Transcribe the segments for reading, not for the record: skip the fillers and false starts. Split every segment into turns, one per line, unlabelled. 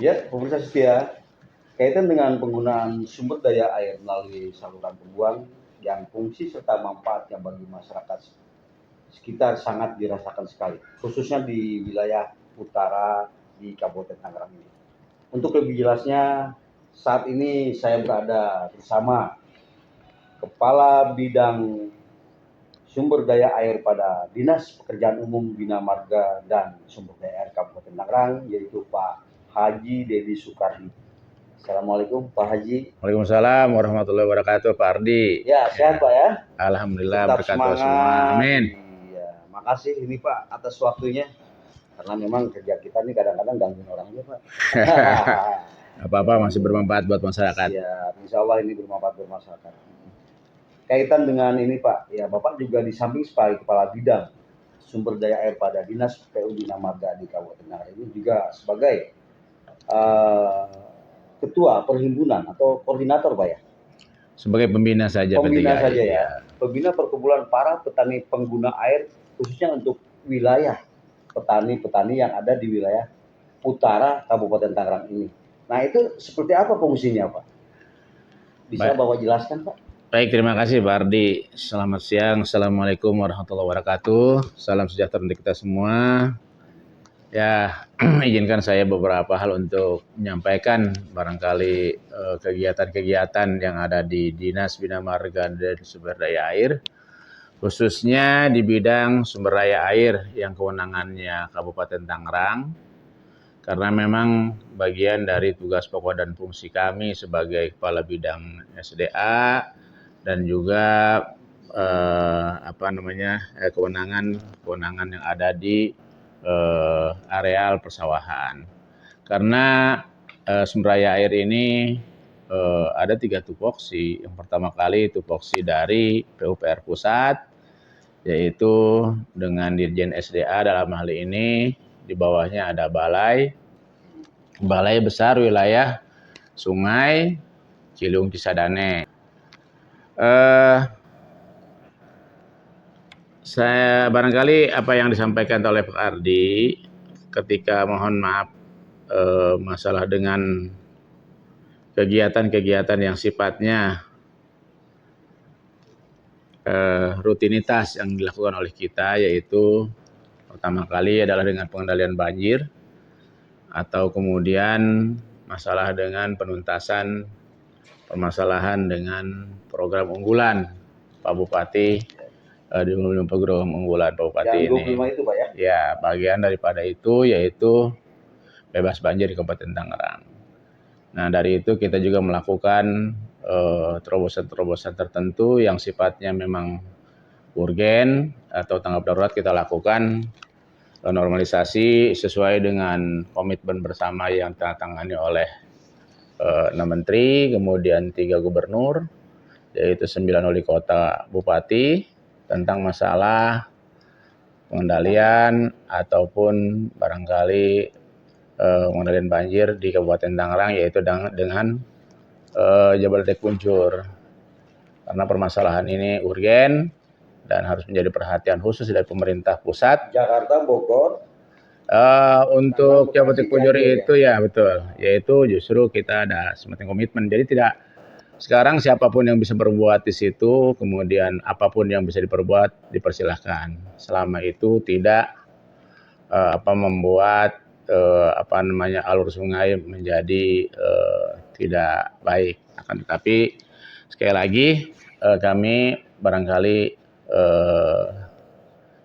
Ya, pemirsa setia, kaitan dengan penggunaan sumber daya air melalui saluran pembuang yang fungsi serta manfaatnya bagi masyarakat sekitar sangat dirasakan sekali, khususnya di wilayah utara di Kabupaten Tangerang ini. Untuk lebih jelasnya, saat ini saya berada bersama Kepala Bidang Sumber Daya Air pada Dinas Pekerjaan Umum Bina Marga dan Sumber Daya Air Kabupaten Tangerang, yaitu Pak Haji Dedi Soekardi. Assalamualaikum Pak Haji.
Waalaikumsalam warahmatullahi wabarakatuh, Pak Ardi.
Ya, sehat Pak ya?
Alhamdulillah,
Tetap
berkat doa semua.
semangat.
Amin.
Iya, makasih ini Pak atas waktunya. Karena memang kerja kita ini kadang-kadang gangguin orang aja Pak.
Apa-apa masih bermanfaat buat masyarakat.
Siap, insya Allah ini bermanfaat buat masyarakat. Kaitan dengan ini Pak, ya Bapak juga di samping sebagai Kepala Bidang Sumber Daya Air pada Dinas PU Bina Marga di Kabupaten Tangerang ini juga sebagai Ketua Perhimpunan atau Koordinator Pak ya?
Sebagai pembina saja.
Pembina saja ya. Pembina perkumpulan para petani pengguna air khususnya untuk wilayah petani-petani yang ada di wilayah utara Kabupaten Tangerang ini. Nah itu seperti apa fungsinya Pak? Bisa Bapak jelaskan Pak?
Baik, terima kasih Pak Ardi. Selamat siang. Assalamualaikum warahmatullahi wabarakatuh. Salam sejahtera untuk kita semua. Ya, izinkan saya beberapa hal untuk menyampaikan barangkali kegiatan-kegiatan yang ada di Dinas Bina Marga dan Sumber Daya Air, khususnya di bidang sumber daya air yang kewenangannya Kabupaten Tangerang, karena memang bagian dari tugas pokok dan fungsi kami sebagai Kepala Bidang SDA dan juga kewenangan yang ada di areal persawahan. Karena sumber daya air ini ada 3 tupoksi. Yang pertama kali tupoksi dari PUPR Pusat, yaitu dengan Dirjen SDA dalam hal ini di bawahnya ada Balai Besar Wilayah Sungai Ciliwung Cisadane. Saya barangkali apa yang disampaikan oleh Pak Ardi ketika mohon maaf masalah dengan kegiatan-kegiatan yang sifatnya rutinitas yang dilakukan oleh kita, yaitu pertama kali adalah dengan pengendalian banjir, atau kemudian masalah dengan penuntasan permasalahan dengan program unggulan Pak Bupati di program unggulan Pak Bupati ini.
Itu, Pak, ya?
Ya, bagian daripada itu yaitu bebas banjir di Kabupaten Tangerang. Nah, dari itu kita juga melakukan terobosan-terobosan tertentu yang sifatnya memang urgen atau tanggap darurat. Kita lakukan normalisasi sesuai dengan komitmen bersama yang ditandatangani oleh 6 menteri, kemudian 3 gubernur, yaitu 9 wali kota bupati, tentang masalah pengendalian ataupun barangkali pengendalian banjir di Kabupaten Tangerang, yaitu dengan Jabodetabek Kuncur. Karena permasalahan ini urgen dan harus menjadi perhatian khusus dari pemerintah pusat.
Jakarta, Bogor.
Untuk Jabodetabek Kuncur itu ya betul, yaitu justru kita ada semacam komitmen. Jadi tidak sekarang siapapun yang bisa berbuat di situ, kemudian apapun yang bisa diperbuat dipersilahkan. Selama itu tidak membuat alur sungai menjadi tidak baik. Akan tetapi sekali lagi kami barangkali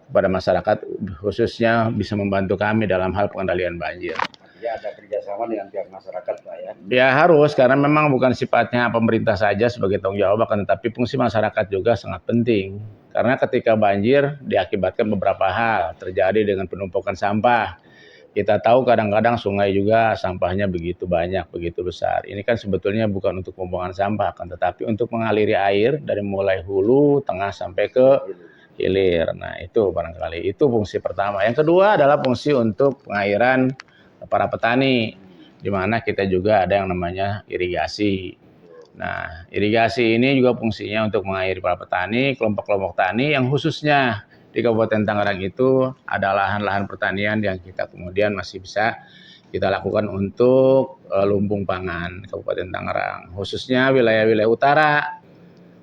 kepada masyarakat khususnya bisa membantu kami dalam hal pengendalian banjir.
Ya, ada kerjasama dengan pihak masyarakat Pak ya?
Ya harus, karena memang bukan sifatnya pemerintah saja sebagai tanggung jawab, akan tetapi fungsi masyarakat juga sangat penting. Karena ketika banjir diakibatkan beberapa hal, terjadi dengan penumpukan sampah. Kita tahu kadang-kadang sungai juga sampahnya begitu banyak, begitu besar. Ini kan sebetulnya bukan untuk pembuangan sampah, akan tetapi untuk mengaliri air dari mulai hulu, tengah sampai ke hilir. Nah itu barangkali, itu fungsi pertama. Yang kedua adalah fungsi untuk pengairan para petani, di mana kita juga ada yang namanya irigasi. Nah, irigasi ini juga fungsinya untuk mengairi para petani, kelompok-kelompok tani yang khususnya di Kabupaten Tangerang itu ada lahan-lahan pertanian yang kita kemudian masih bisa kita lakukan untuk lumbung pangan Kabupaten Tangerang, khususnya wilayah-wilayah utara.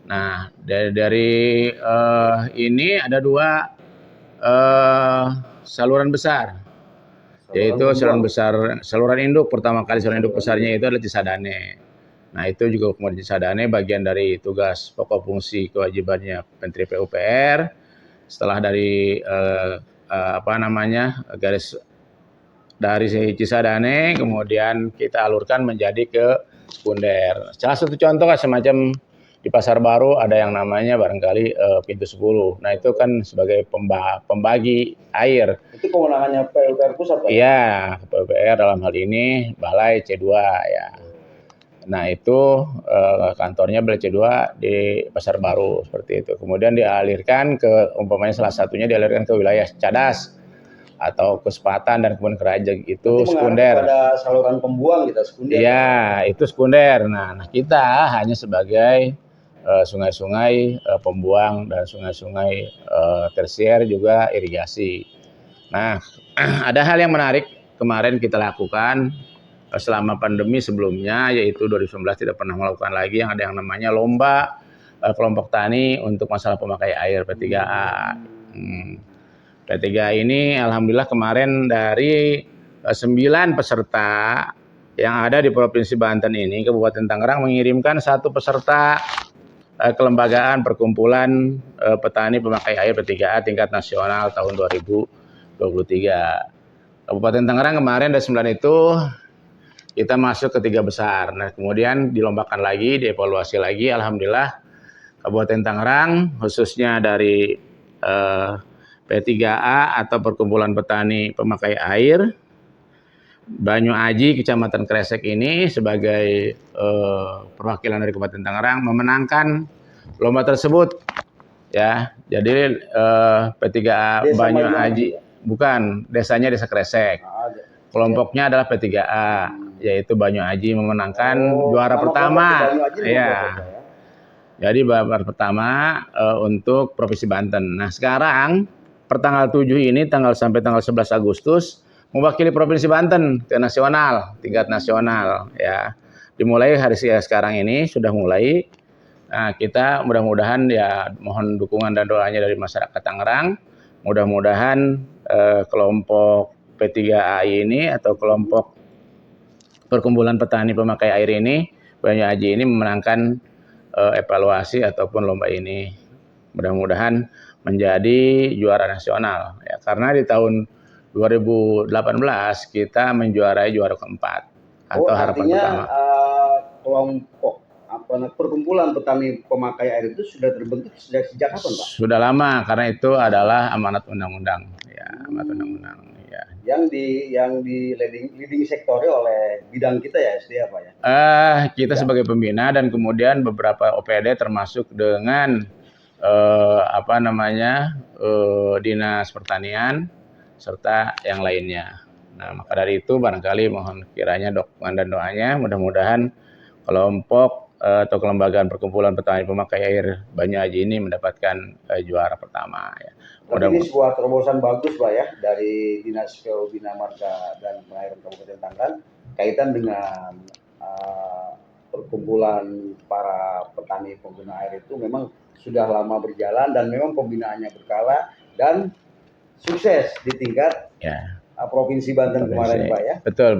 Nah, dari ini ada dua saluran besar, yaitu saluran induk. Pertama kali saluran induk besarnya itu adalah Cisadane. Nah, itu juga kemudian Cisadane bagian dari tugas pokok fungsi kewajibannya Menteri PUPR. Setelah dari garis dari Cisadane, kemudian kita alurkan menjadi ke sekunder. Salah satu contoh kan semacam di Pasar Baru ada yang namanya barangkali pintu 10. Nah, itu kan sebagai pembagi air.
Itu kewenangannya PUPR pusat, Pak?
Iya, PUPR dalam hal ini Balai C2 ya. Nah, itu kantornya Balai C2 di Pasar Baru seperti itu. Kemudian dialirkan ke, umpamanya salah satunya dialirkan ke wilayah Cadas atau ke Sepatan dan kemudian ke Rajang, itu sekunder.
Pada saluran pembuang kita sekunder.
Iya, itu sekunder. Nah, kita hanya sebagai sungai-sungai pembuang dan sungai-sungai tersier juga irigasi. Nah, ada hal yang menarik kemarin kita lakukan selama pandemi sebelumnya, yaitu 2019 tidak pernah melakukan lagi yang ada yang namanya lomba kelompok tani untuk masalah pemakai air P3A. P3A ini alhamdulillah kemarin dari 9 peserta yang ada di Provinsi Banten ini, Kabupaten Tangerang mengirimkan 1 peserta kelembagaan perkumpulan petani pemakai air P3A tingkat nasional tahun 2023. Kabupaten Tangerang kemarin dari 9 itu kita masuk ke 3 besar. Nah, kemudian dilombakan lagi, dievaluasi lagi. Alhamdulillah Kabupaten Tangerang khususnya dari P3A atau Perkumpulan Petani Pemakai Air Banyu Aji, Kecamatan Kresek ini sebagai perwakilan dari Kabupaten Tangerang memenangkan lomba tersebut. Ya, jadi P3A Banyu Aji, bukan, desanya Desa Kresek. Kelompoknya adalah P3A, yaitu Banyu Aji memenangkan juara pertama. Ya. Jadi juara pertama untuk Provinsi Banten. Nah, sekarang pertanggal 7 ini sampai tanggal 11 Agustus mewakili Provinsi Banten ke nasional, tingkat nasional ya. Dimulai hari sekarang ini sudah mulai. Nah, kita mudah-mudahan ya mohon dukungan dan doanya dari masyarakat Tangerang. Mudah-mudahan kelompok P3A ini atau kelompok Perkumpulan Petani Pemakai Air ini, Banyu Aji ini memenangkan evaluasi ataupun lomba ini. Mudah-mudahan menjadi juara nasional ya, karena di tahun 2018 kita menjuarai juara keempat atau harapan pertama.
Kelompok Perkumpulan Petani Pemakai Air itu sudah terbentuk sejak kapan, Pak?
Sudah lama, karena itu adalah amanat undang-undang ya, amanat undang-undang ya.
Yang di leading sektornya oleh bidang kita ya SD apa ya?
Kita sebagai pembina dan kemudian beberapa OPD termasuk dengan Dinas Pertanian serta yang lainnya. Nah, maka dari itu barangkali mohon kiranya dukungan dan doanya, mudah-mudahan kelompok atau kelembagaan Perkumpulan Petani Pemakai Air Banyu Aji ini mendapatkan juara pertama ya.
Ini sebuah terobosan bagus, Pak ya, dari Dinas PU Bina Marga dan Pengairan Kabupaten Tangerang kaitan dengan perkumpulan para petani pengguna air itu memang sudah lama berjalan dan memang pembinaannya berkala dan sukses di tingkat Provinsi Banten kemarin, Pak ya.
Betul.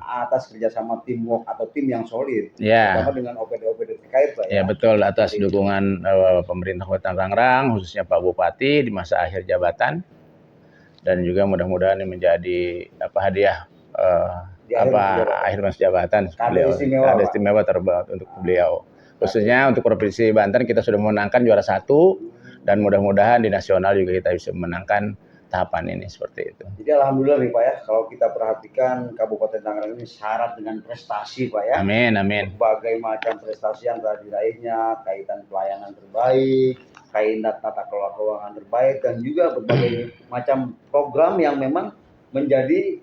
Atas kerjasama teamwork atau tim yang solid,
terutama
dengan OPD-OPD terkait, Pak ya.
Ya betul, atas dukungan pemerintah Kota Tangerang, khususnya Pak Bupati di masa akhir jabatan, dan juga mudah-mudahan ini menjadi hadiah akhir masa jabatan beliau. Ada istimewa terbaik untuk beliau. Khususnya untuk Provinsi Banten kita sudah memenangkan juara 1 dan mudah-mudahan di nasional juga kita bisa memenangkan tahapan ini seperti itu.
Jadi alhamdulillah nih Pak ya, kalau kita perhatikan Kabupaten Tangerang ini syarat dengan prestasi, Pak ya.
Amin.
Berbagai macam prestasi yang telah diraihnya, kaitan pelayanan terbaik, kaitan tata kelola keuangan terbaik, dan juga berbagai macam program yang memang menjadi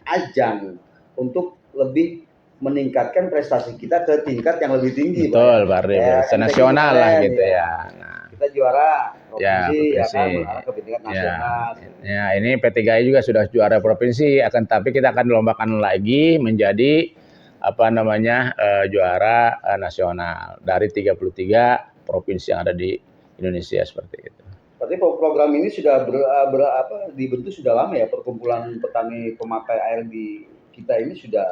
ajang untuk lebih meningkatkan prestasi kita ke tingkat yang lebih tinggi.
Betul, Pak Ardi. Nasional lah gitu ya. Nah,
kita juara
Ya,
provinsi ya kan,
provinsi.
mengarah ke tingkat
Ya,
nasional.
ya ini P3I juga sudah juara provinsi, tapi kita akan lombakan lagi menjadi apa namanya juara nasional dari 33 provinsi yang ada di Indonesia seperti itu.
Berarti program ini sudah dibentuk sudah lama ya, perkumpulan petani pemakai air di kita ini sudah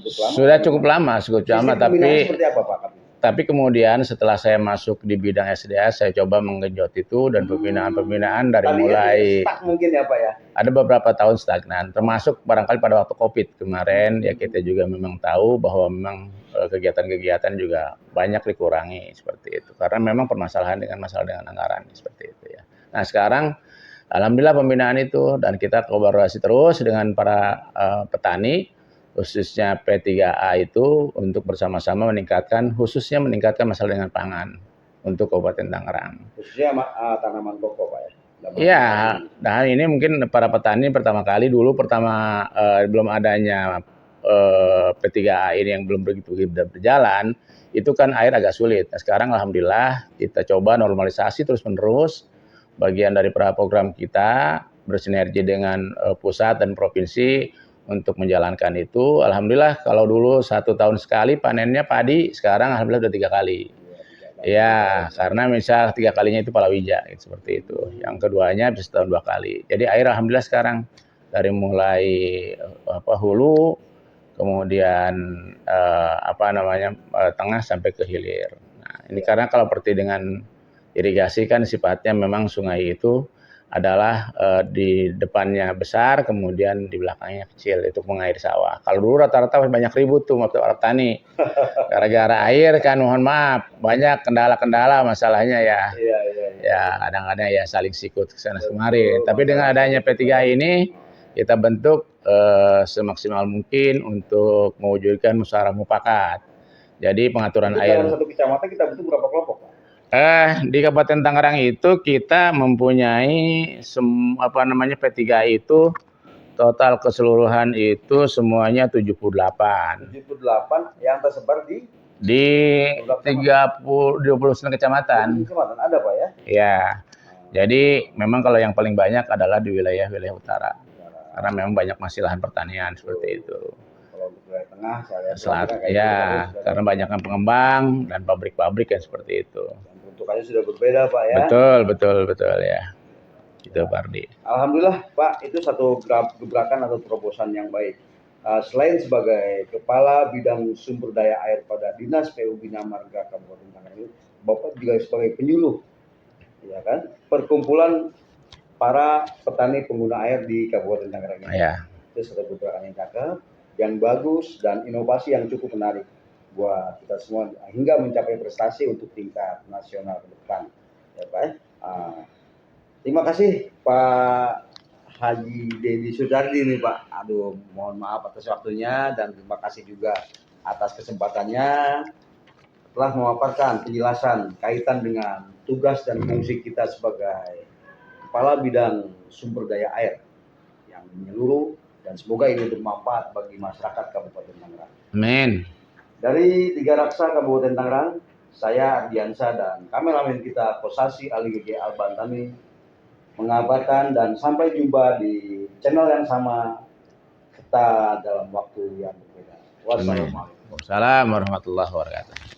lama.
Sudah cukup lama,
seperti apa Pak?
Tapi kemudian setelah saya masuk di bidang SDA, saya coba menggenjot itu dan pembinaan dari mulai
stuck mungkin ya Pak ya.
Ada beberapa tahun stagnan, termasuk barangkali pada waktu COVID kemarin ya kita juga memang tahu bahwa memang kegiatan-kegiatan juga banyak dikurangi seperti itu karena memang permasalahan dengan anggaran seperti itu ya. Nah sekarang alhamdulillah pembinaan itu dan kita kolaborasi terus dengan para petani khususnya P3A itu untuk bersama-sama meningkatkan masalah dengan pangan untuk Kabupaten Tangerang.
Khususnya tanaman pokok Pak ya.
Iya, nah ini mungkin para petani pertama belum adanya P3A ini yang belum begitu berjalan, itu kan air agak sulit. Nah, sekarang alhamdulillah kita coba normalisasi terus-menerus bagian dari program kita bersinergi dengan pusat dan provinsi untuk menjalankan itu. Alhamdulillah kalau dulu 1 tahun sekali panennya padi, sekarang alhamdulillah udah 3 kali. Ya, karena misal 3 kalinya itu palawija, gitu, seperti itu. Yang keduanya bisa setahun 2 kali. Jadi air alhamdulillah sekarang dari mulai hulu, kemudian tengah sampai ke hilir. Nah, ini karena kalau seperti dengan irigasi kan sifatnya memang sungai itu adalah di depannya besar, kemudian di belakangnya kecil, itu mengairi sawah. Kalau dulu rata-rata banyak ribut tuh para petani, gara-gara air kan, mohon maaf, banyak kendala-kendala masalahnya ya. Ya kadang-kadang ya saling sikut kesana kemari. Tapi dengan adanya P3 ini, kita bentuk semaksimal mungkin untuk mewujudkan musyawarah mufakat. Jadi pengaturan air.
Dalam satu kecamatan kita bentuk berapa kelompok Pak?
Di Kabupaten Tangerang itu kita mempunyai P3 itu total keseluruhan itu semuanya 78.
78 yang tersebar di
29 kecamatan.
Ada Pak ya?
Ya. Jadi memang kalau yang paling banyak adalah di wilayah utara. Karena memang banyak masih lahan pertanian seperti itu.
Kalau untuk wilayah tengah
karena banyak pengembang dan pabrik-pabrik yang seperti itu.
Bentukannya sudah berbeda Pak ya.
Betul ya. Itu Pak Ardi.
Alhamdulillah Pak, itu satu gebrakan atau terobosan yang baik. Selain sebagai Kepala Bidang Sumber Daya Air pada Dinas PU Bina Marga Kabupaten Tangerang, Bapak juga sebagai penyuluh, ya kan, perkumpulan para petani pengguna air di Kabupaten Tangerang ini.
Ya.
Itu satu gebrakan yang cakep, yang bagus dan inovasi yang cukup menarik buat kita semua hingga mencapai prestasi untuk tingkat nasional ke depan. Ya Pak. Terima kasih Pak Haji Dedi Sudardi nih Pak. Aduh, mohon maaf atas waktunya dan terima kasih juga atas kesempatannya telah memaparkan penjelasan kaitan dengan tugas dan fungsi kita sebagai Kepala Bidang Sumber Daya Air yang menyeluruh dan semoga ini bermanfaat bagi masyarakat Kabupaten Tangerang.
Amin.
Dari Tiga Raksa Kabupaten Tangerang, saya Ardiansa dan kameramen kita Kosasi Ali GG Albantani mengabarkan dan sampai jumpa di channel yang sama kita dalam waktu yang berbeda. Wassalamualaikum.
Waalaikumsalam warahmatullahi wabarakatuh.